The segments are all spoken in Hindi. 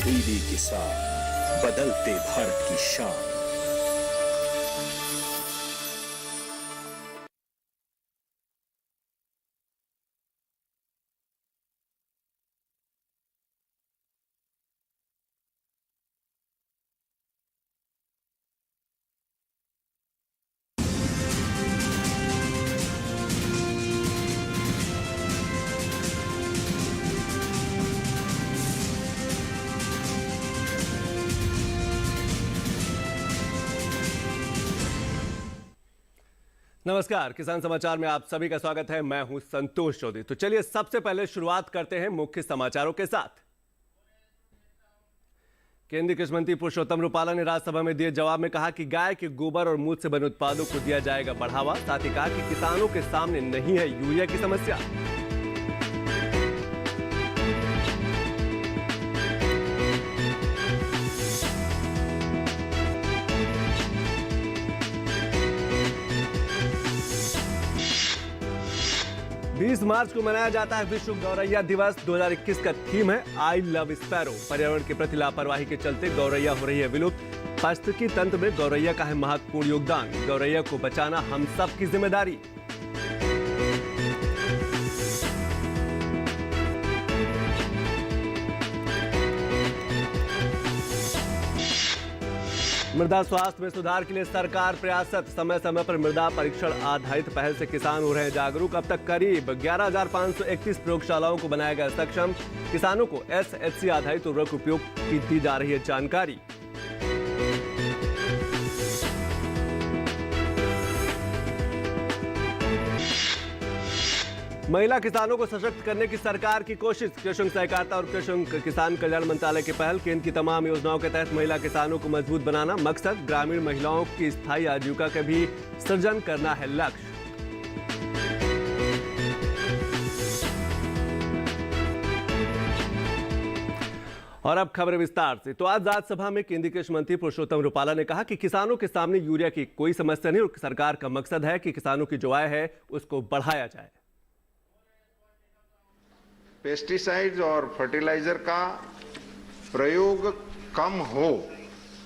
डीडी किसान, बदलते भारत की शान। नमस्कार, किसान समाचार में आप सभी का स्वागत है। मैं हूं संतोष चौधरी। तो चलिए सबसे पहले शुरुआत करते हैं मुख्य समाचारों के साथ। केंद्रीय कृषि मंत्री पुरुषोत्तम रुपाला ने राज्यसभा में दिए जवाब में कहा कि गाय के गोबर और मूत्र से बने उत्पादों को दिया जाएगा बढ़ावा। साथ ही कहा कि किसानों के सामने नहीं है यूरिया की समस्या। बीस मार्च को मनाया जाता है विश्व गौरैया दिवस। 2021 का थीम है आई लव स्पैरो। पर्यावरण के प्रति लापरवाही के चलते गौरैया हो रही है विलुप्त। पारिस्थितिकी तंत्र में गौरैया का है महत्वपूर्ण योगदान। गौरैया को बचाना हम सब की जिम्मेदारी। मृदा स्वास्थ्य में सुधार के लिए सरकार प्रयासरत। समय समय पर मृदा परीक्षण आधारित पहल से किसान हो रहे हैं जागरूक। अब तक करीब 11,531 प्रयोगशालाओं को बनाया गया सक्षम। किसानों को SHC आधारित उर्वरक उपयोग की दी जा रही है जानकारी। महिला किसानों को सशक्त करने की सरकार की कोशिश। कृषि सहकारिता और कृषि किसान कल्याण मंत्रालय की पहल। केंद्र की तमाम योजनाओं के तहत महिला किसानों को मजबूत बनाना मकसद। ग्रामीण महिलाओं की स्थायी आजीविका का भी सृजन करना है लक्ष्य। और अब खबर विस्तार से। तो आज राज्यसभा में केंद्रीय कृषि मंत्री पुरुषोत्तम रुपाला ने कहा कि किसानों के सामने यूरिया की कोई समस्या नहीं और सरकार का मकसद है कि किसानों की जो आय है उसको बढ़ाया जाए। पेस्टिसाइड्स और फर्टिलाइजर का प्रयोग कम हो,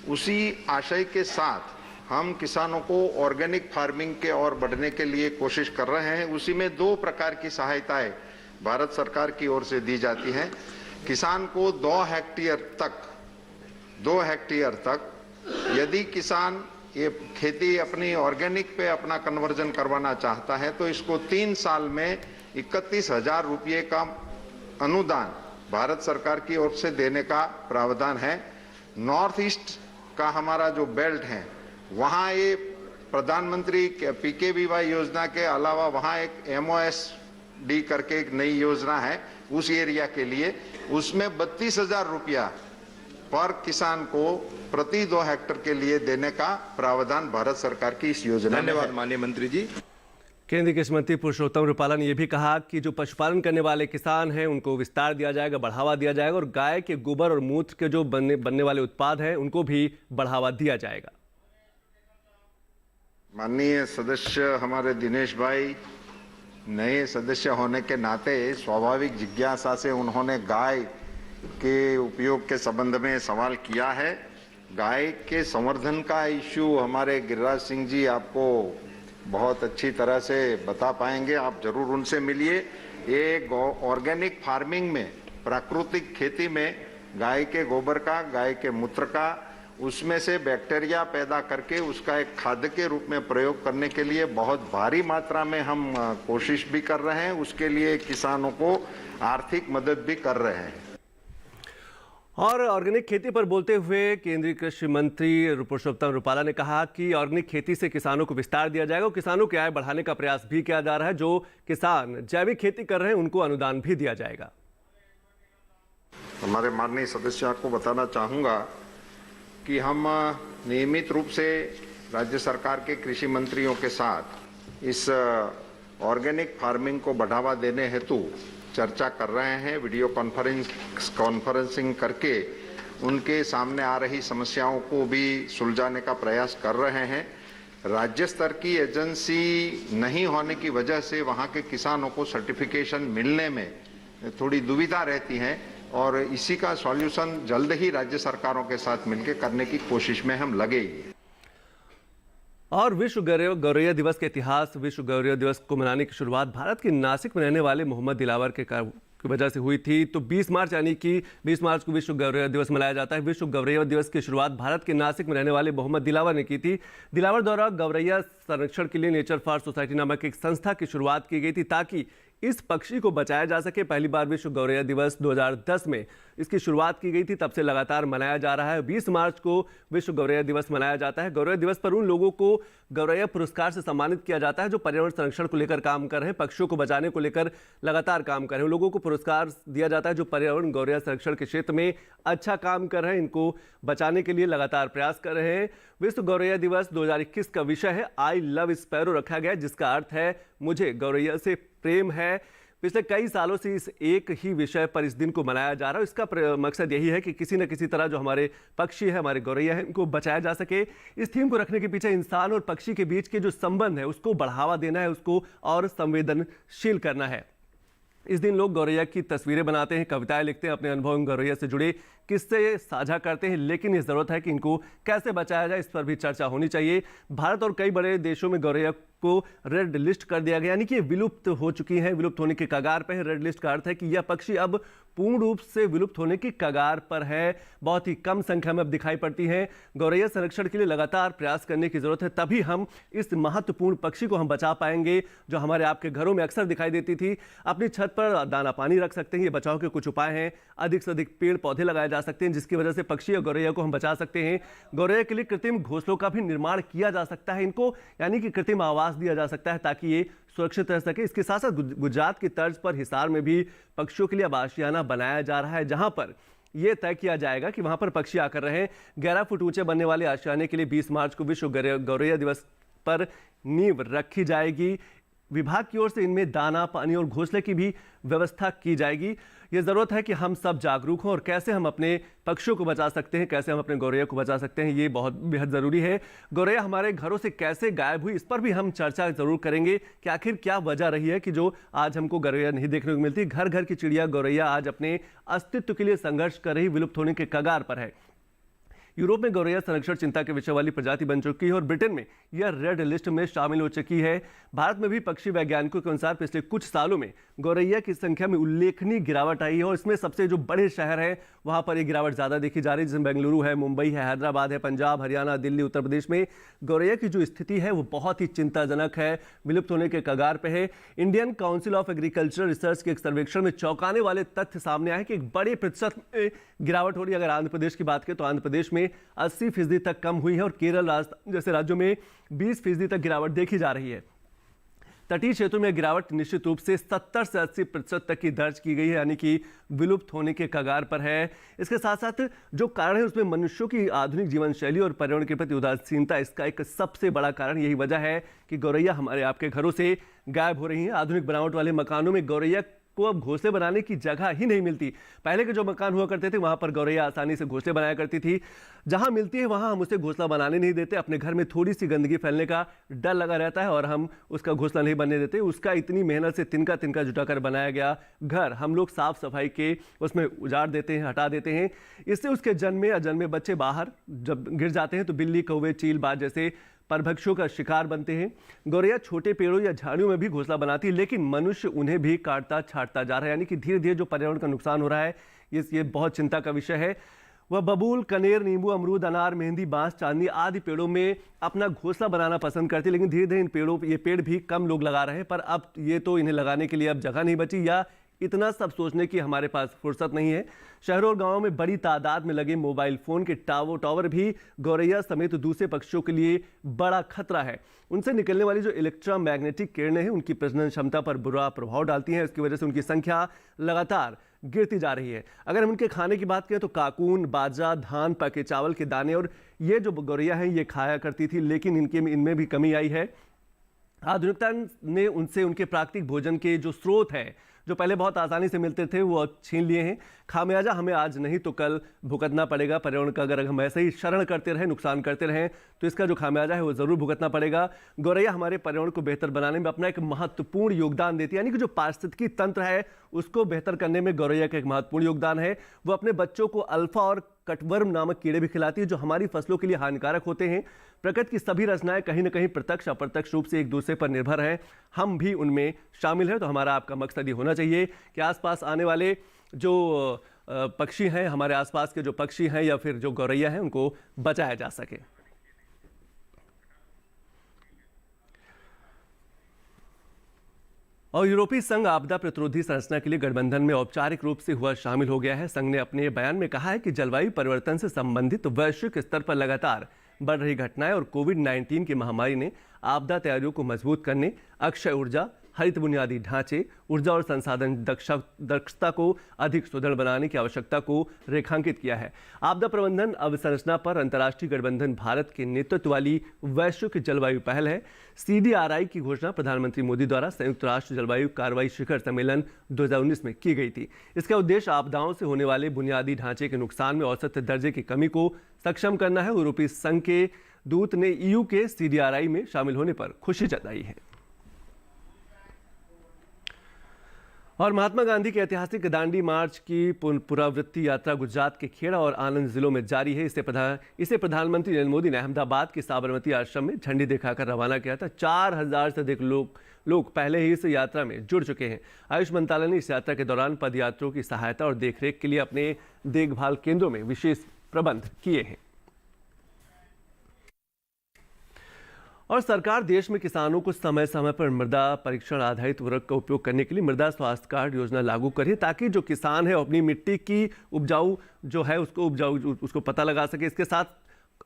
उसी आशय के साथ हम किसानों को ऑर्गेनिक फार्मिंग के और बढ़ने के लिए कोशिश कर रहे हैं। उसी में 2 प्रकार की सहायताएं भारत सरकार की ओर से दी जाती हैं। किसान को 2 हेक्टेयर तक यदि किसान ये खेती अपनी ऑर्गेनिक पे अपना कन्वर्जन करवाना चाहता है तो इसको 3 साल में 31,000 रुपये का अनुदान भारत सरकार की ओर से देने का प्रावधान है। नॉर्थ ईस्ट का हमारा जो बेल्ट है वहां ये प्रधानमंत्री PKVY योजना के अलावा वहां एक MOSD करके एक नई योजना है उस एरिया के लिए। उसमें 32,000 रुपया पर किसान को प्रति 2 हेक्टेयर के लिए देने का प्रावधान भारत सरकार की इस योजना में। धन्यवाद माननीय मंत्री जी। केंद्रीय कृषि मंत्री पुरुषोत्तम रुपाला ने यह भी कहा कि जो पशुपालन करने वाले किसान हैं उनको विस्तार दिया जाएगा, बढ़ावा दिया जाएगा और गाय के गोबर और मूत्र के जो बनने वाले उत्पाद हैं उनको भी बढ़ावा दिया जाएगा। माननीय सदस्य हमारे दिनेश भाई नए सदस्य होने के नाते स्वाभाविक जिज्ञासा से उन्होंने गाय के उपयोग के संबंध में सवाल किया है। गाय के संवर्धन का इश्यू हमारे गिरिराज सिंह जी आपको बहुत अच्छी तरह से बता पाएंगे। आप जरूर उनसे मिलिए। ये ऑर्गेनिक फार्मिंग में, प्राकृतिक खेती में गाय के गोबर का, गाय के मूत्र का, उसमें से बैक्टीरिया पैदा करके उसका एक खाद्य के रूप में प्रयोग करने के लिए बहुत भारी मात्रा में हम कोशिश भी कर रहे हैं। उसके लिए किसानों को आर्थिक मदद भी कर रहे हैं। और ऑर्गेनिक खेती पर बोलते हुए केंद्रीय कृषि मंत्री पुरुषोत्तम रुपाला ने कहा कि ऑर्गेनिक खेती से किसानों को विस्तार दिया जाएगा और किसानों की आय बढ़ाने का प्रयास भी किया जा रहा है। जो किसान जैविक खेती कर रहे हैं उनको अनुदान भी दिया जाएगा। हमारे माननीय सदस्य को बताना चाहूंगा कि हम नियमित रूप से राज्य सरकार के कृषि मंत्रियों के साथ इस ऑर्गेनिक फार्मिंग को बढ़ावा देने हेतु चर्चा कर रहे हैं। वीडियो कॉन्फ्रेंसिंग करके उनके सामने आ रही समस्याओं को भी सुलझाने का प्रयास कर रहे हैं। राज्य स्तर की एजेंसी नहीं होने की वजह से वहां के किसानों को सर्टिफिकेशन मिलने में थोड़ी दुविधा रहती है। और इसी का सॉल्यूशन जल्द ही राज्य सरकारों के साथ मिलकर करने की कोशिश में हम लगे ही हैं। और विश्व गौरैया दिवस के इतिहास। विश्व गौरैया दिवस को मनाने की शुरुआत भारत के नासिक में रहने वाले मोहम्मद दिलावर की वजह से हुई थी। तो 20 मार्च यानी कि 20 मार्च को विश्व गौरैया दिवस मनाया जाता है। विश्व गौरैया दिवस की शुरुआत भारत के नासिक में रहने वाले मोहम्मद दिलावर ने की थी। दिलावर द्वारा गौरैया संरक्षण के लिए नेचर फॉर सोसाइटी नामक एक संस्था की शुरुआत की गई थी ताकि इस पक्षी को बचाया जा सके। पहली बार विश्व गौरैया दिवस 2010 में इसकी शुरुआत की गई थी, तब से लगातार मनाया जा रहा है। 20 मार्च को विश्व गौरैया दिवस मनाया जाता है। गौरैया दिवस पर उन लोगों को गौरैया पुरस्कार से सम्मानित किया जाता है जो पर्यावरण संरक्षण को लेकर काम कर रहे हैं, पक्षियों को बचाने को लेकर लगातार काम कर रहे हैं। उन लोगों को पुरस्कार दिया जाता है जो पर्यावरण गौरैया संरक्षण के क्षेत्र में अच्छा काम कर रहे हैं, इनको बचाने के लिए लगातार प्रयास कर रहे हैं। विश्व गौरैया दिवस 2021 का विषय है आई लव स्पैरो रखा गया, जिसका अर्थ है मुझे गौरैया से प्रेम है। पिछले कई सालों से इस एक ही विषय पर इस दिन को मनाया जा रहा है। इसका मकसद यही है कि किसी न किसी तरह जो हमारे पक्षी है, हमारे गौरैया है, इनको बचाया जा सके। इस थीम को रखने के पीछे इंसान और पक्षी के बीच के जो संबंध है उसको बढ़ावा देना है, उसको और संवेदनशील करना है। इस दिन लोग गौरैया की तस्वीरें बनाते हैं, कविताएं लिखते हैं, अपने अनुभव गौरैया से जुड़े किस्से साझा करते हैं। लेकिन ये जरूरत है कि इनको कैसे बचाया जाए, इस पर भी चर्चा होनी चाहिए। भारत और कई बड़े देशों में गौरैया को रेड लिस्ट कर दिया गया, यानी कि ये विलुप्त हो चुकी है, विलुप्त होने के कगार पर है। रेड लिस्ट का अर्थ है कि यह पक्षी अब पूर्ण रूप से विलुप्त होने की कगार पर है, बहुत ही कम संख्या में अब दिखाई पड़ती है। गौरैया संरक्षण के लिए लगातार प्रयास करने की जरूरत है, तभी हम इस महत्वपूर्ण पक्षी को हम बचा पाएंगे जो हमारे आपके घरों में अक्सर दिखाई देती थी। अपनी छत पर दाना पानी रख सकते हैं, ये बचाव के कुछ उपाय हैं। अधिक से अधिक पेड़ पौधे लगाए जा सकते हैं जिसकी वजह से पक्षी और गौरैया को हम बचा सकते हैं। गौरैया के लिए कृत्रिम घोंसलों का भी निर्माण किया जा सकता है, इनको यानी कि कृत्रिम आवास दिया जा सकता है ताकि ये सुरक्षित रह सके। इसके साथ साथ गुजरात की तर्ज पर हिसार में भी पक्षियों के लिए अब आशियाना बनाया जा रहा है, जहां पर यह तय किया जाएगा कि वहां पर पक्षी आकर रहें। 11 फुट ऊंचे बनने वाले आशियाने के लिए 20 मार्च को विश्व गौरैया दिवस पर नींव रखी जाएगी। विभाग की ओर से इनमें दाना पानी और घोंसले की भी व्यवस्था की जाएगी। ये जरूरत है कि हम सब जागरूक हों और कैसे हम अपने पक्षियों को बचा सकते हैं, कैसे हम अपने गौरैया को बचा सकते हैं, ये बहुत बेहद जरूरी है। गौरैया हमारे घरों से कैसे गायब हुई, इस पर भी हम चर्चा जरूर करेंगे कि आखिर क्या वजह रही है कि जो आज हमको गौरैया नहीं देखने को मिलती। घर घर की चिड़िया गौरैया आज अपने अस्तित्व के लिए संघर्ष कर रही, विलुप्त होने के कगार पर है। यूरोप में गौरैया संरक्षण चिंता के विषय वाली प्रजाति बन चुकी है और ब्रिटेन में यह रेड लिस्ट में शामिल हो चुकी है। भारत में भी पक्षी वैज्ञानिकों के अनुसार पिछले कुछ सालों में गौरैया की संख्या में उल्लेखनीय गिरावट आई है और इसमें सबसे जो बड़े शहर हैं वहां पर यह गिरावट ज्यादा देखी जा रही है, जिसमें बेंगलुरु है, मुंबई है, हैदराबाद है, पंजाब, हरियाणा, दिल्ली, उत्तर प्रदेश में गौरैया की जो स्थिति है वो बहुत ही चिंताजनक है, विलुप्त होने के कगार पे है। Indian council of agriculture research के एक सर्वेक्षण में चौंकाने वाले तथ्य सामने आए कि एक बड़े प्रतिशत में गिरावट हो रही है। अगर आंध्र प्रदेश की बात करें तो आंध्र प्रदेश में 80% तक कम हुई है और केरल, राजस्थान जैसे राज्यों में 20% तक गिरावट देखी जा रही है। तटीय क्षेत्रों में गिरावट निश्चित रूप से 70 से 80% तक की दर्ज की गई है, यानी कि विलुप्त होने के कगार पर है। इसके साथ साथ जो कारण है उसमें मनुष्यों की आधुनिक जीवन शैली और पर्यावरण के प्रति उदासीनता, इसका एक सबसे बड़ा कारण यही वजह है कि गौरैया हमारे आपके घरों से गायब हो रही है। आधुनिक बनावट वाले मकानों में गौरैया को अब घोंसले बनाने की जगह ही नहीं मिलती। पहले के जो मकान हुआ करते थे वहां पर गौरैया आसानी से घोंसले बनाया करती थी, जहां मिलती है वहां हम उसे घोंसला बनाने नहीं देते। अपने घर में थोड़ी सी गंदगी फैलने का डर लगा रहता है और हम उसका घोंसला नहीं बनने देते। उसका इतनी मेहनत से तिनका तिनका जुटाकर बनाया गया घर हम लोग साफ सफाई के उसमें उजाड़ देते हैं, हटा देते हैं। इससे उसके जन्मे अजन्मे बच्चे बाहर जब गिर जाते हैं तो बिल्ली, कौवे, चील, बाज जैसे परभक्षियों का शिकार बनते हैं। गौरैया छोटे पेड़ों या झाड़ियों में भी घोंसला बनाती है, लेकिन मनुष्य उन्हें भी काटता छाटता जा रहा है, यानी कि धीरे धीरे जो पर्यावरण का नुकसान हो रहा है ये बहुत चिंता का विषय है। वह बबूल, कनेर, नींबू, अमरूद, अनार, मेहंदी, बांस, चांदनी आदि पेड़ों में अपना घोंसला बनाना पसंद करती है, लेकिन धीरे धीरे ये पेड़ भी कम लोग लगा रहे हैं। पर अब ये तो इन्हें लगाने के लिए अब जगह नहीं बची या इतना सब सोचने की हमारे पास फुर्सत नहीं है। शहरों और गांवों में बड़ी तादाद में लगे मोबाइल फोन के टावर भी गौरैया समेत दूसरे पक्षियों के लिए बड़ा खतरा है। उनसे निकलने वाली जो इलेक्ट्रोमैग्नेटिक किरणें हैं उनकी प्रजनन क्षमता पर बुरा प्रभाव डालती हैं। इसकी वजह से उनकी संख्या लगातार गिरती जा रही है। अगर हम उनके खाने की बात करें तो काकून, बाजरा, धान, पके चावल के दाने और ये जो गौरैया है ये खाया करती थी, लेकिन इनमें भी कमी आई है। आधुनिकता ने उनसे उनके प्राकृतिक भोजन के जो स्रोत है जो पहले बहुत आसानी से मिलते थे वो छीन लिए हैं। खामियाजा हमें आज नहीं तो कल भुगतना पड़ेगा। पर्यावरण का अगर हम ऐसे ही शरण करते रहें, नुकसान करते रहें तो इसका जो खामियाजा है वो जरूर भुगतना पड़ेगा। गौरैया हमारे पर्यावरण को बेहतर बनाने में अपना एक महत्वपूर्ण योगदान देती है, यानी कि जो पारिस्थितिकी तंत्र है उसको बेहतर करने में गौरैया का एक महत्वपूर्ण योगदान है। वो अपने बच्चों को अल्फा और कटवर्म नामक कीड़े भी खिलाती है जो हमारी फसलों के लिए हानिकारक होते हैं। प्रकृति की सभी रचनाएं कहीं न कहीं प्रत्यक्ष अप्रत्यक्ष रूप से एक दूसरे पर निर्भर हैं, हम भी उनमें शामिल हैं। तो हमारा आपका मकसद ये होना चाहिए कि आसपास आने वाले जो पक्षी हैं, हमारे आसपास के जो पक्षी हैं या फिर जो गौरैया हैं, उनको बचाया जा सके। और यूरोपीय संघ आपदा प्रतिरोधी संरचना के लिए गठबंधन में औपचारिक रूप से हुआ शामिल हो गया है। संघ ने अपने बयान में कहा है कि जलवायु परिवर्तन से संबंधित वैश्विक स्तर पर लगातार बढ़ रही घटनाएं और कोविड-19 की महामारी ने आपदा तैयारियों को मजबूत करने, अक्षय ऊर्जा, हरित बुनियादी ढांचे, ऊर्जा और संसाधन दक्षता को अधिक सुदृढ़ बनाने की आवश्यकता को रेखांकित किया है। आपदा प्रबंधन अवसंरचना पर अंतर्राष्ट्रीय गठबंधन भारत के नेतृत्व वाली वैश्विक जलवायु पहल है। CDRI की घोषणा प्रधानमंत्री मोदी द्वारा संयुक्त राष्ट्र जलवायु कार्रवाई शिखर सम्मेलन 2019 में की गई थी। इसका उद्देश्य आपदाओं से होने वाले बुनियादी ढांचे के नुकसान में औसत दर्जे की कमी को सक्षम करना है। यूरोपीय संघ के दूत ने EU के CDRI में शामिल होने पर खुशी जताई है। और महात्मा गांधी के ऐतिहासिक दांडी मार्च की पुनरावृत्ति यात्रा गुजरात के खेड़ा और आनंद जिलों में जारी है। इसे प्रधानमंत्री नरेंद्र मोदी ने अहमदाबाद के साबरमती आश्रम में झंडी दिखाकर रवाना किया था। 4000 से अधिक लोग पहले ही इस यात्रा में जुड़ चुके हैं। आयुष मंत्रालय ने इस यात्रा के दौरान पदयात्रियों की सहायता और देखरेख के लिए अपने देखभाल केंद्रों में विशेष प्रबंध किए हैं। और सरकार देश में किसानों को समय समय पर मृदा परीक्षण आधारित उर्वरक का उपयोग करने के लिए मृदा स्वास्थ्य कार्ड योजना लागू करी, ताकि जो किसान है अपनी मिट्टी की उपजाऊ जो है उसको पता लगा सके। इसके साथ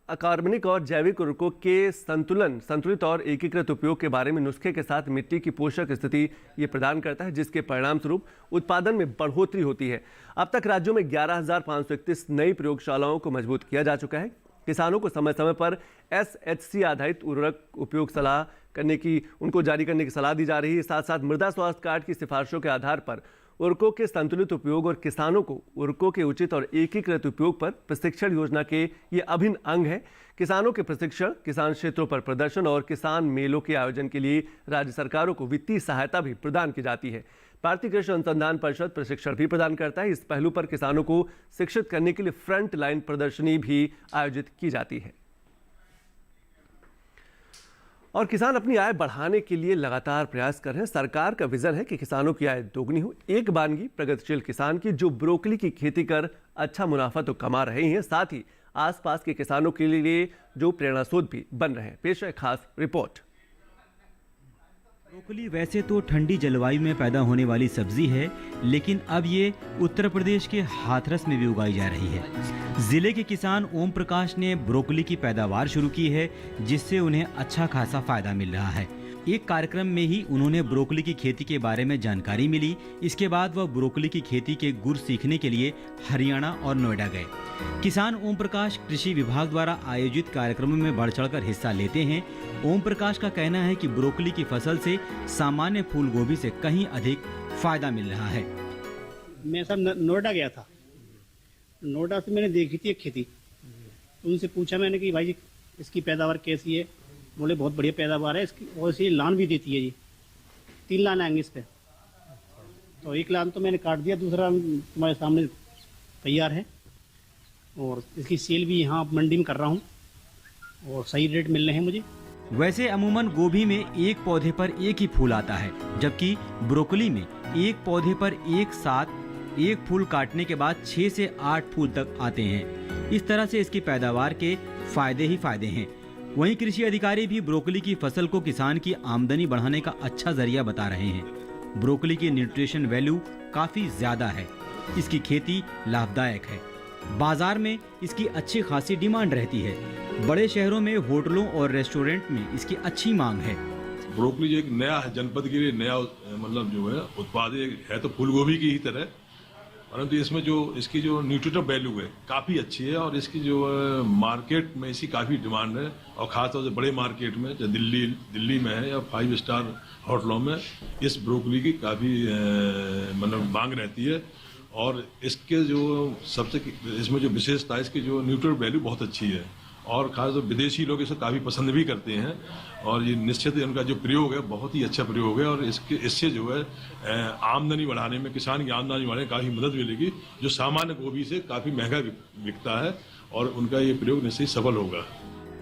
अकार्बनिक और जैविक उर्वरकों के संतुलित और एकीकृत उपयोग के बारे में नुस्खे के साथ मिट्टी की पोषक स्थिति ये प्रदान करता है, जिसके परिणाम स्वरूप उत्पादन में बढ़ोतरी होती है। अब तक राज्यों में 11,531 नई प्रयोगशालाओं को मजबूत किया जा चुका है। किसानों को समय समय पर SHC आधारित उर्वरक उपयोग सलाह करने की उनको जारी करने की सलाह दी जा रही है। साथ साथ मृदा स्वास्थ्य कार्ड की सिफारिशों के आधार पर उर्वरकों के संतुलित उपयोग और किसानों को उर्वरकों के उचित और एकीकृत उपयोग पर प्रशिक्षण योजना के ये अभिन्न अंग है। किसानों के प्रशिक्षण, किसान क्षेत्रों पर प्रदर्शन और किसान मेलों के आयोजन के लिए राज्य सरकारों को वित्तीय सहायता भी प्रदान की जाती है। भारतीय कृषि अनुसंधान परिषद प्रशिक्षण भी प्रदान करता है। इस पहलू पर किसानों को शिक्षित करने के लिए फ्रंट लाइन प्रदर्शनी भी आयोजित की जाती है। और किसान अपनी आय बढ़ाने के लिए लगातार प्रयास कर रहे हैं। सरकार का विजन है कि किसानों की आय दोगुनी हो। एक बानगी प्रगतिशील किसान की जो ब्रोकली की खेती कर अच्छा मुनाफा तो कमा रहे हैं, साथ ही आसपास के किसानों के लिए जो प्रेरणा स्रोत भी बन रहे हैं। पेश है खास रिपोर्ट। ब्रोकली वैसे तो ठंडी जलवायु में पैदा होने वाली सब्जी है, लेकिन अब ये उत्तर प्रदेश के हाथरस में भी उगाई जा रही है। जिले के किसान ओम प्रकाश ने ब्रोकली की पैदावार शुरू की है, जिससे उन्हें अच्छा खासा फायदा मिल रहा है। एक कार्यक्रम में ही उन्होंने ब्रोकली की खेती के बारे में जानकारी मिली। इसके बाद वह ब्रोकली की खेती के गुर सीखने के लिए हरियाणा और नोएडा गए। किसान ओम प्रकाश कृषि विभाग द्वारा आयोजित कार्यक्रमों में बढ़ चढ़कर हिस्सा लेते हैं। ओम प्रकाश का कहना है कि ब्रोकली की फसल से सामान्य फूल गोभी से कहीं अधिक फायदा मिल रहा है। मैं सब नोएडा गया था, नोएडा से मैंने देखी थी एक खेती, उनसे पूछा मैंने कि भाई इसकी पैदावार कैसी है। बोले बहुत बढ़िया पैदावार है इसकी, और इसी लान भी देती है जी। 3 लान आएंगे इस पे, तो 1 लान तो मैंने काट दिया, दूसरा तुम्हारे सामने तैयार है। और इसकी सेल भी यहाँ मंडी में कर रहा हूँ और सही रेट मिल रहे हैं मुझे। वैसे अमूमन गोभी में एक पौधे पर एक ही फूल आता है, जबकि ब्रोकली में एक पौधे पर एक साथ एक फूल काटने के बाद 6 से 8 फूल तक आते हैं। इस तरह से इसकी पैदावार के फायदे ही फायदे हैं। वहीं कृषि अधिकारी भी ब्रोकली की फसल को किसान की आमदनी बढ़ाने का अच्छा जरिया बता रहे हैं। ब्रोकली की न्यूट्रिशन वैल्यू काफी ज्यादा है, इसकी खेती लाभदायक है। बाजार में इसकी अच्छी खासी डिमांड रहती है। बड़े शहरों में होटलों और रेस्टोरेंट में इसकी अच्छी मांग है। ब्रोकली जो एक नया जनपद के लिए नया मतलब जो है उत्पाद है, तो फूलगोभी की ही तरह, परंतु इसमें जो इसकी जो न्यूट्रिटिव वैल्यू है काफ़ी अच्छी है और इसकी जो मार्केट में इसकी काफ़ी डिमांड है। और ख़ासतौर से बड़े मार्केट में, जो दिल्ली में है या 5 स्टार होटलों में, इस ब्रोकली की काफ़ी मतलब मांग रहती है। और इसके जो सबसे इसमें जो विशेषता है, इसकी जो न्यूट्रिटिव वैल्यू बहुत अच्छी है और खासतौर विदेशी लोग इसे काफ़ी पसंद भी करते हैं और ये निश्चित उनका जो प्रयोग है बहुत ही अच्छा प्रयोग है और इससे जो है आमदनी बढ़ाने में, किसान की आमदनी बढ़ाने में काफ़ी मदद मिलेगी, जो सामान्य गोभी से काफ़ी महंगा बिकता है और उनका ये प्रयोग निश्चित सफल होगा।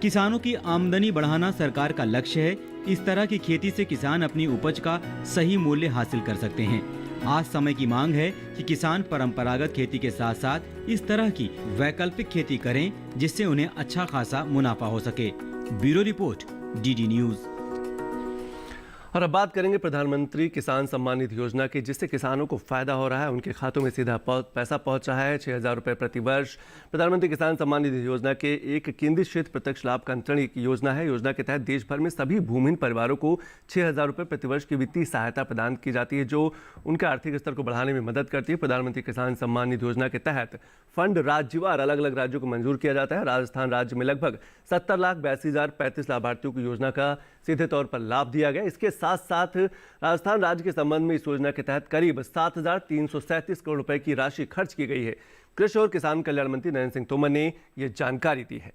किसानों की आमदनी बढ़ाना सरकार का लक्ष्य है। इस तरह की खेती से किसान अपनी उपज का सही मूल्य हासिल कर सकते हैं। आज समय की मांग है कि किसान परंपरागत खेती के साथ साथ इस तरह की वैकल्पिक खेती करें जिससे उन्हें अच्छा खासा मुनाफा हो सके। Bureau report, DD news. और अब बात करेंगे प्रधानमंत्री किसान सम्मान निधि योजना की, जिससे किसानों को फायदा हो रहा है। उनके खातों में सीधा पैसा पहुंच रहा है। 6,000 रुपये प्रति वर्ष प्रधानमंत्री किसान सम्मान निधि योजना के एक केंद्रीय क्षेत्र प्रत्यक्ष लाभ का अंतरण की योजना है। योजना के तहत देश भर में सभी भूमिहीन परिवारों को 6,000 रुपये प्रति वर्ष की वित्तीय सहायता प्रदान की जाती है, जो उनके आर्थिक स्तर को बढ़ाने में मदद करती है। प्रधानमंत्री किसान सम्मान निधि योजना के तहत फंड राज्यवार अलग अलग राज्यों को मंजूर किया जाता है। राजस्थान राज्य में लगभग 70,82,035 लाभार्थियों को योजना का सीधे तौर पर लाभ दिया गया। इसके साथ साथ राजस्थान राज्य के संबंध में इस योजना के तहत करीब 7,337 करोड़ रुपए की राशि खर्च की गई है। कृषि और किसान कल्याण मंत्री नरेंद्र सिंह तोमर ने यह जानकारी दी है।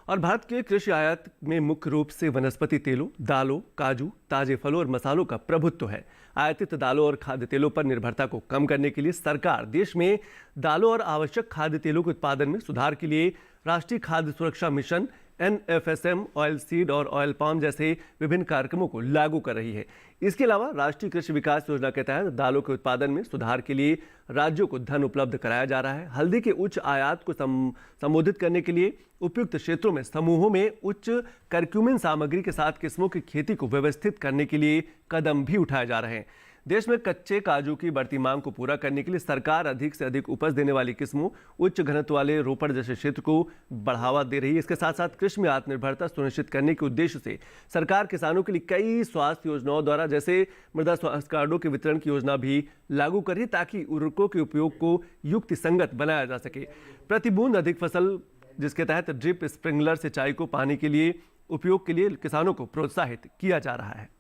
और भारत के कृषि आयात में मुख्य रूप से वनस्पति तेलों, दालों, काजू, ताजे फलों और मसालों का प्रभुत्व है। आयातित दालों और खाद्य तेलों पर निर्भरता को कम करने के लिए सरकार देश में दालों और आवश्यक खाद्य तेलों के उत्पादन में सुधार के लिए राष्ट्रीय खाद्य सुरक्षा मिशन NFSM, ऑयल सीड और ऑयल पाम जैसे विभिन्न कार्यक्रमों को लागू कर रही है। इसके अलावा राष्ट्रीय कृषि विकास योजना के तहत दालों के उत्पादन में सुधार के लिए राज्यों को धन उपलब्ध कराया जा रहा है। हल्दी के उच्च आयात को संबोधित करने के लिए उपयुक्त क्षेत्रों में समूहों में उच्च करक्यूमिन सामग्री के साथ किस्मों की खेती को व्यवस्थित करने के लिए कदम भी उठाए जा रहे हैं। देश में कच्चे काजू की बढ़ती मांग को पूरा करने के लिए सरकार अधिक से अधिक उपज देने वाली किस्मों, उच्च घनत्व वाले रोपड़ जैसे क्षेत्र को बढ़ावा दे रही है। इसके साथ साथ कृषि में आत्मनिर्भरता सुनिश्चित करने के उद्देश्य से सरकार किसानों के लिए कई स्वास्थ्य योजनाओं द्वारा जैसे मृदा स्वास्थ्य कार्डों के वितरण की योजना भी लागू कर रही है, ताकि उर्वरकों के उपयोग को युक्ति संगत बनाया जा सके। प्रति बूंद अधिक फसल, जिसके तहत ड्रिप स्प्रिंकलर सिंचाई को पानी के लिए उपयोग के लिए किसानों को प्रोत्साहित किया जा रहा है।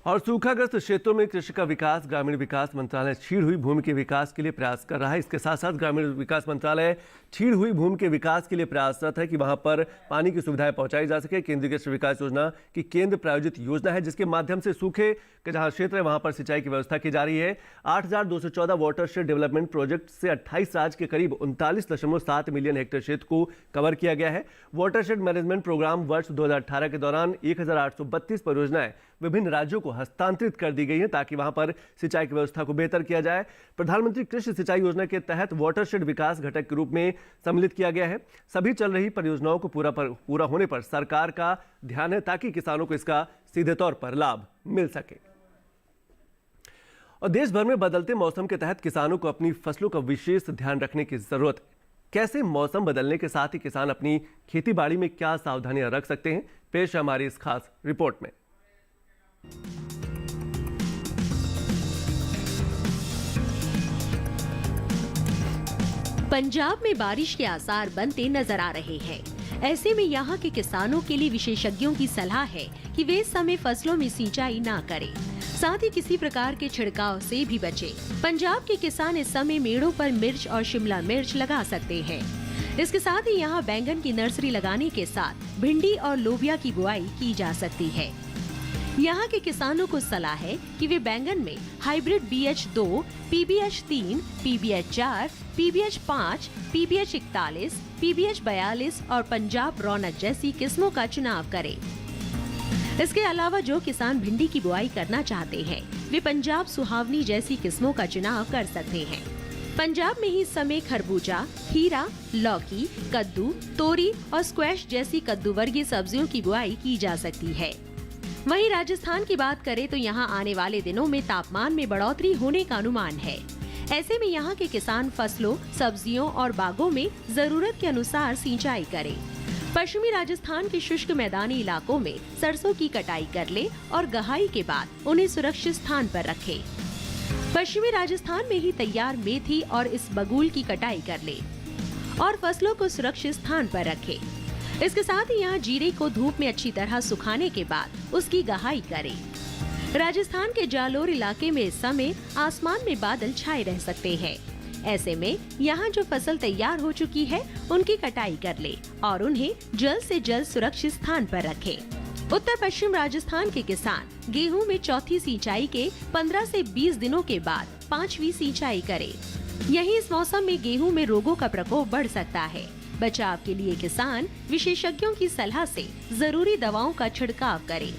और सूखाग्रस्त क्षेत्रों में कृषि का विकास ग्रामीण विकास मंत्रालय छीड़ हुई भूमि के विकास के लिए प्रयास कर रहा है। इसके साथ साथ ग्रामीण विकास मंत्रालय छीड़ हुई भूमि के विकास के लिए प्रयासरत है कि वहां पर पानी की सुविधाएं पहुंचाई जा सके। केंद्रीय कृषि विकास योजना की केंद्र प्रायोजित योजना है, जिसके माध्यम से सूखे के जहां क्षेत्र है वहां पर सिंचाई की व्यवस्था की जा रही है। 8,214 वाटरशेड डेवलपमेंट प्रोजेक्ट से 28 राज्य के करीब 39.7 मिलियन हेक्टेयर क्षेत्र को कवर किया गया है। वाटरशेड मैनेजमेंट प्रोग्राम वर्ष 2018 के दौरान 1,832 परियोजनाएं विभिन्न राज्यों को हस्तांतरित कर दी गई हैं, ताकि वहां पर सिंचाई की व्यवस्था को बेहतर किया जाए। प्रधानमंत्री कृषि सिंचाई योजना के तहत वाटरशेड विकास घटक के रूप में सम्मिलित किया गया है। सभी चल रही परियोजनाओं को पूरा होने पर सरकार का ध्यान है, ताकि किसानों को इसका सीधे तौर पर लाभ मिल सके। और देश भर में बदलते मौसम के तहत किसानों को अपनी फसलों का विशेष ध्यान रखने की जरूरत है। कैसे मौसम बदलने के साथ ही किसान अपनी खेती बाड़ी में क्या सावधानियां रख सकते हैं, पेश है हमारी इस खास रिपोर्ट में। पंजाब में बारिश के आसार बनते नजर आ रहे हैं। ऐसे में यहाँ के किसानों के लिए विशेषज्ञों की सलाह है कि वे इस समय फसलों में सिंचाई ना करें, साथ ही किसी प्रकार के छिड़काव से भी बचें। पंजाब के किसान इस समय मेड़ों पर मिर्च और शिमला मिर्च लगा सकते हैं। इसके साथ ही यहाँ बैंगन की नर्सरी लगाने के साथ भिंडी और लोबिया की बुआई की जा सकती है। यहाँ के किसानों को सलाह है कि वे बैंगन में hybrid BH2, PBH3, PBH4, PBH5, PBH41, PBH42 और पंजाब रौनक जैसी किस्मों का चुनाव करें। इसके अलावा जो किसान भिंडी की बुआई करना चाहते हैं, वे पंजाब सुहावनी जैसी किस्मों का चुनाव कर सकते हैं। पंजाब में ही इस समय खरबूजा, खीरा, लौकी, कद्दू, तोरी और स्क्वैश जैसी कद्दू वर्गीय सब्जियों की बुआई की जा सकती है। वहीं राजस्थान की बात करें तो यहाँ आने वाले दिनों में तापमान में बढ़ोतरी होने का अनुमान है। ऐसे में यहाँ के किसान फसलों, सब्जियों और बागों में जरूरत के अनुसार सिंचाई करें। पश्चिमी राजस्थान के शुष्क मैदानी इलाकों में सरसों की कटाई कर ले और गहाई के बाद उन्हें सुरक्षित स्थान पर रखें। पश्चिमी राजस्थान में ही तैयार मेथी और इसबगोल की कटाई कर ले और फसलों को सुरक्षित स्थान पर रखें। इसके साथ ही यहाँ जीरे को धूप में अच्छी तरह सुखाने के बाद उसकी गहाई करें। राजस्थान के जालोर इलाके में इस समय आसमान में बादल छाए रह सकते हैं। ऐसे में यहाँ जो फसल तैयार हो चुकी है उनकी कटाई कर ले और उन्हें जल्द से जल्द सुरक्षित स्थान पर रखे। उत्तर पश्चिम राजस्थान के किसान गेहूं में चौथी सिंचाई के 15 से 20 दिनों के बाद 5वीं सिंचाई करें। यही इस मौसम में गेहूं में रोगों का प्रकोप बढ़ सकता है। बचाव के लिए किसान विशेषज्ञों की सलाह से जरूरी दवाओं का छिड़काव करें।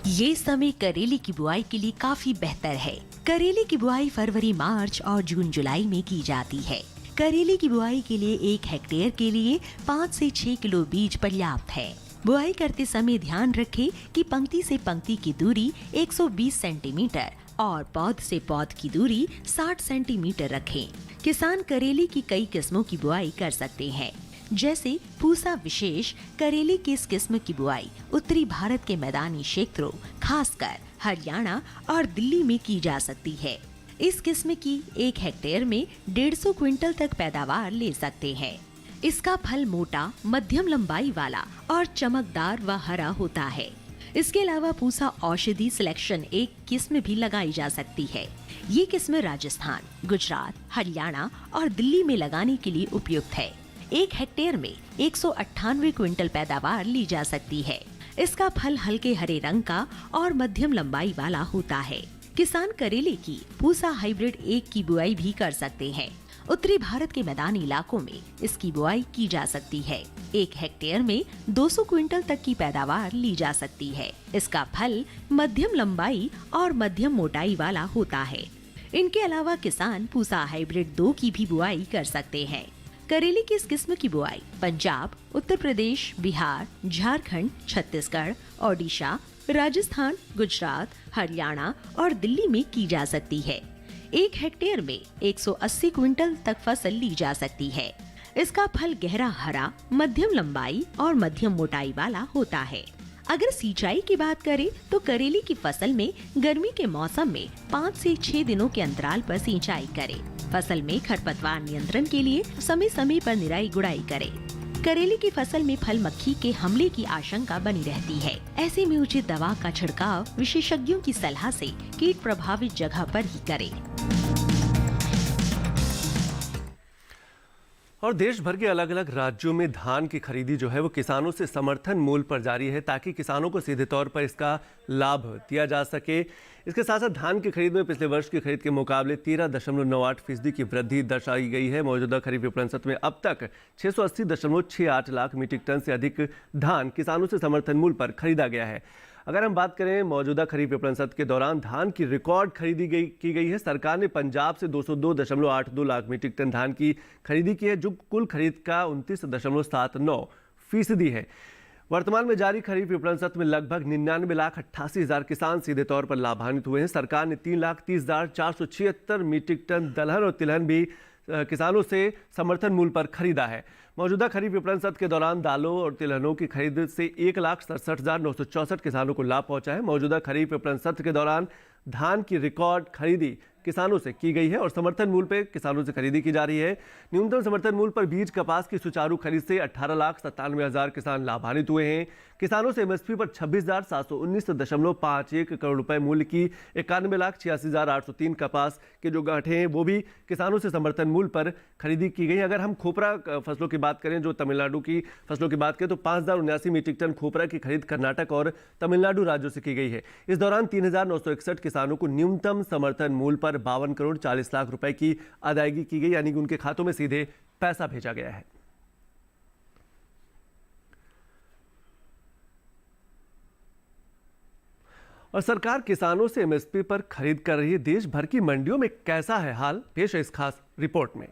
ये समय करेले की बुआई के लिए काफी बेहतर है। करेले की बुआई फरवरी, मार्च और जून जुलाई में की जाती है। करेले की बुआई के लिए 1 हेक्टेयर के लिए 5 से 6 किलो बीज पर्याप्त है। बुआई करते समय ध्यान रखें कि पंक्ति से पंक्ति की दूरी 120 सेंटीमीटर और पौध से पौध की दूरी 60 सेंटीमीटर रखें। किसान करेले की कई किस्मों की बुआई कर सकते हैं, जैसे पूसा विशेष करेले की इस किस्म की बुआई उत्तरी भारत के मैदानी क्षेत्रों, खासकर हरियाणा और दिल्ली में की जा सकती है। इस किस्म की 1 हेक्टेयर में 150 क्विंटल तक पैदावार ले सकते हैं। इसका फल मोटा, मध्यम लंबाई वाला और चमकदार व हरा होता है। इसके अलावा पूसा औषधि सिलेक्शन 1 किस्म भी लगाई जा सकती है। ये किस्म राजस्थान, गुजरात, हरियाणा और दिल्ली में लगाने के लिए उपयुक्त है। 1 हेक्टेयर में 198 क्विंटल पैदावार ली जा सकती है। इसका फल हल्के हरे रंग का और मध्यम लंबाई वाला होता है। किसान करेले की पूसा हाइब्रिड 1 की बुआई भी कर सकते हैं। उत्तरी भारत के मैदानी इलाकों में इसकी बुआई की जा सकती है। 1 हेक्टेयर में 200 क्विंटल तक की पैदावार ली जा सकती है। इसका फल मध्यम लंबाई और मध्यम मोटाई वाला होता है। इनके अलावा किसान पूसा हाइब्रिड 2 की भी बुआई कर सकते हैं। करेले की इस किस्म की बुआई पंजाब, उत्तर प्रदेश, बिहार, झारखंड, छत्तीसगढ़, ओडिशा, राजस्थान, गुजरात, हरियाणा और दिल्ली में की जा सकती है। 1 हेक्टेयर में 180 क्विंटल तक फसल ली जा सकती है। इसका फल गहरा हरा, मध्यम लंबाई और मध्यम मोटाई वाला होता है। अगर सिंचाई की बात करें तो करेले की फसल में गर्मी के मौसम में 5 से 6 दिनों के अंतराल पर सिंचाई करें। फसल में खरपतवार नियंत्रण के लिए समय समय पर निराई गुड़ाई करें। करेले की फसल में फल मक्खी के हमले की आशंका बनी रहती है। ऐसे में उचित दवा का छिड़काव विशेषज्ञों की सलाह से कीट प्रभावित जगह पर ही करें। और देश भर के अलग अलग राज्यों में धान की खरीदी जो है वो किसानों से समर्थन मूल्य पर जारी है, ताकि किसानों को सीधे तौर पर इसका लाभ दिया जा सके। इसके साथ साथ धान की खरीद में पिछले वर्ष की खरीद के मुकाबले 13.98% की वृद्धि दर्शाई गई है। मौजूदा खरीफ विपणन सत्र में अब तक 680.68 लाख मीट्रिक टन से अधिक धान किसानों से समर्थन मूल्य पर खरीदा गया है। अगर हम बात करें मौजूदा खरीफ विपणन सत्र के दौरान धान की रिकॉर्ड खरीदी की गई है। सरकार ने पंजाब से 202.82 लाख मीट्रिक टन धान की खरीदी की है, जो कुल खरीद का 29.79% है। वर्तमान में जारी खरीफ विपणन सत्र में लगभग 99,88,000 किसान सीधे तौर पर लाभान्वित हुए हैं। सरकार ने 3,30,476 मीट्रिक टन दलहन और तिलहन भी किसानों से समर्थन मूल्य पर खरीदा है। मौजूदा खरीफ विपणन सत्र के दौरान दालों और तिलहनों की खरीद से 1,67,964 किसानों को लाभ पहुंचा है। मौजूदा खरीफ विपणन सत्र के दौरान धान की रिकॉर्ड खरीदी किसानों से की गई है और समर्थन मूल्य पर किसानों से खरीदी की जा रही है। न्यूनतम समर्थन मूल्य पर बीज कपास की सुचारू खरीद से 18,97,000 किसान लाभान्वित हुए हैं। किसानों से एमएसपी पर 26,719.51 करोड़ रुपए मूल्य की 91,86,803 कपास के जो गांठें हैं वो भी किसानों से समर्थन मूल्य पर खरीदी की गई। अगर हम खोपरा फसलों की बात करें, जो तमिलनाडु की फसलों की बात करें, तो 5,079 मीट्रिक टन खोपरा की खरीद कर्नाटक और तमिलनाडु राज्यों से की गई है। इस दौरान 3,961 किसानों को न्यूनतम समर्थन मूल्य पर 52 करोड़ 40 लाख रुपए की अदायगी की गई, यानी कि उनके खातों में सीधे पैसा भेजा गया है। और सरकार किसानों से एमएसपी पर खरीद कर रही है। देश भर की मंडियों में कैसा है हाल, पेश है इस खास रिपोर्ट में।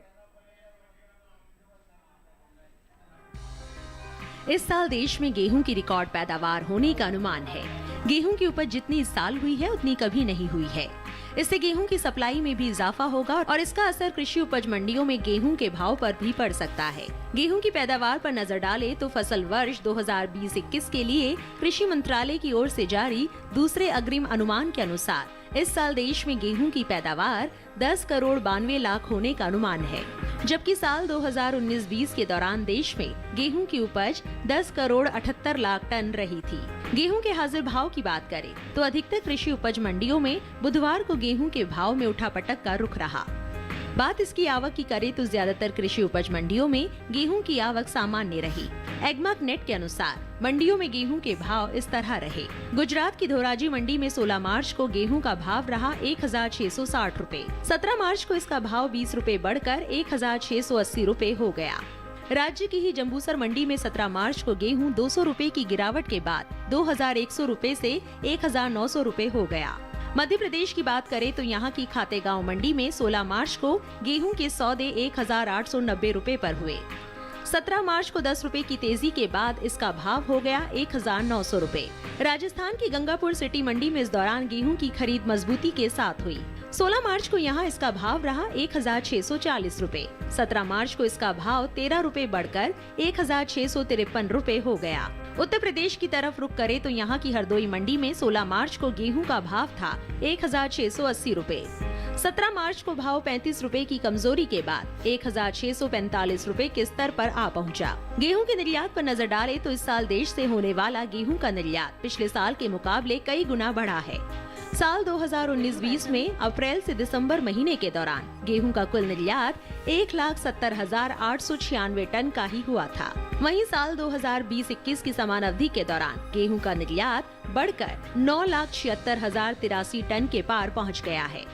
इस साल देश में गेहूं की रिकॉर्ड पैदावार होने का अनुमान है। गेहूं की उपज जितनी इस साल हुई है उतनी कभी नहीं हुई है। इससे गेहूं की सप्लाई में भी इजाफा होगा और इसका असर कृषि उपज मंडियों में गेहूं के भाव पर भी पड़ सकता है। गेहूं की पैदावार पर नजर डालें तो फसल वर्ष 2020-21 के लिए कृषि मंत्रालय की ओर से जारी दूसरे अग्रिम अनुमान के अनुसार इस साल देश में गेहूं की पैदावार 10 करोड़ 92 लाख होने का अनुमान है। जबकि साल 2019-20 के दौरान देश में गेहूं की उपज 10 करोड़ 78 लाख टन रही थी। गेहूं के हाजिर भाव की बात करें तो अधिकतर कृषि उपज मंडियों में बुधवार को गेहूं के भाव में उठापटक का रुख रहा। बात इसकी आवक की करें तो ज्यादातर कृषि उपज मंडियों में गेहूं की आवक सामान्य रही। एग्मार्क नेट के अनुसार मंडियों में गेहूं के भाव इस तरह रहे। गुजरात की धोराजी मंडी में 16 मार्च को गेहूं का भाव रहा 1660 रुपए। 17 मार्च को इसका भाव 20 रुपए बढ़कर 1680 रुपए हो गया। राज्य की ही जम्बूसर मंडी में 17 मार्च को गेहूं 200 रुपए की गिरावट के बाद 2100 रुपए से 1900 रुपए हो गया। मध्य प्रदेश की बात करें तो यहाँ की खातेगांव मंडी में 16 मार्च को गेहूं के सौदे 1890 रुपए पर हुए। 17 मार्च को 10 रुपए की तेजी के बाद इसका भाव हो गया 1900 रुपए। राजस्थान की गंगापुर सिटी मंडी में इस दौरान गेहूं की खरीद मजबूती के साथ हुई। 16 मार्च को यहाँ इसका भाव रहा 1640 रुपए। 17 मार्च को इसका भाव 13 रुपए बढ़कर 1653 रुपए हो गया। उत्तर प्रदेश की तरफ रुख करे तो यहाँ की हरदोई मंडी में 16 मार्च को गेहूं का भाव था 1680 रुपए। 17 मार्च को भाव 35 रुपए की कमजोरी के बाद 1645 रुपए के स्तर पर आ पहुंचा। गेहूं के निर्यात पर नजर डालें तो इस साल देश से होने वाला गेहूं का निर्यात पिछले साल के मुकाबले कई गुना बढ़ा है। साल 2019-20 में अप्रैल से दिसंबर महीने के दौरान गेहूं का कुल निर्यात 1,70,896 टन का ही हुआ था। वहीं साल 2020-21 की समान अवधि के दौरान गेहूं का निर्यात बढ़कर 9,76,083 टन के पार पहुंच गया है।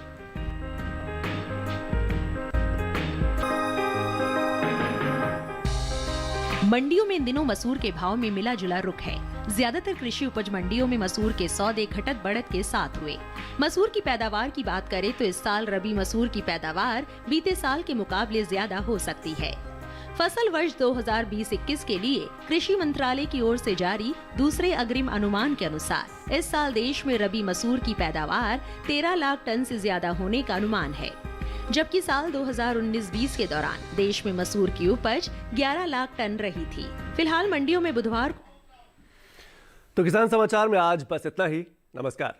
मंडियों में इन दिनों मसूर के भाव में मिला जुला रुख है। ज्यादातर कृषि उपज मंडियों में मसूर के सौदे घटत बढ़त के साथ हुए। मसूर की पैदावार की बात करें तो इस साल रबी मसूर की पैदावार बीते साल के मुकाबले ज्यादा हो सकती है। फसल वर्ष 2020-21 के लिए कृषि मंत्रालय की ओर से जारी दूसरे अग्रिम अनुमान के अनुसार इस साल देश में रबी मसूर की पैदावार 13 लाख टन से ज्यादा होने का अनुमान है, जबकि साल 2019-20 के दौरान देश में मसूर की उपज 11 लाख टन रही थी। फिलहाल मंडियों में बुधवार तो किसान समाचार में आज बस इतना ही। नमस्कार।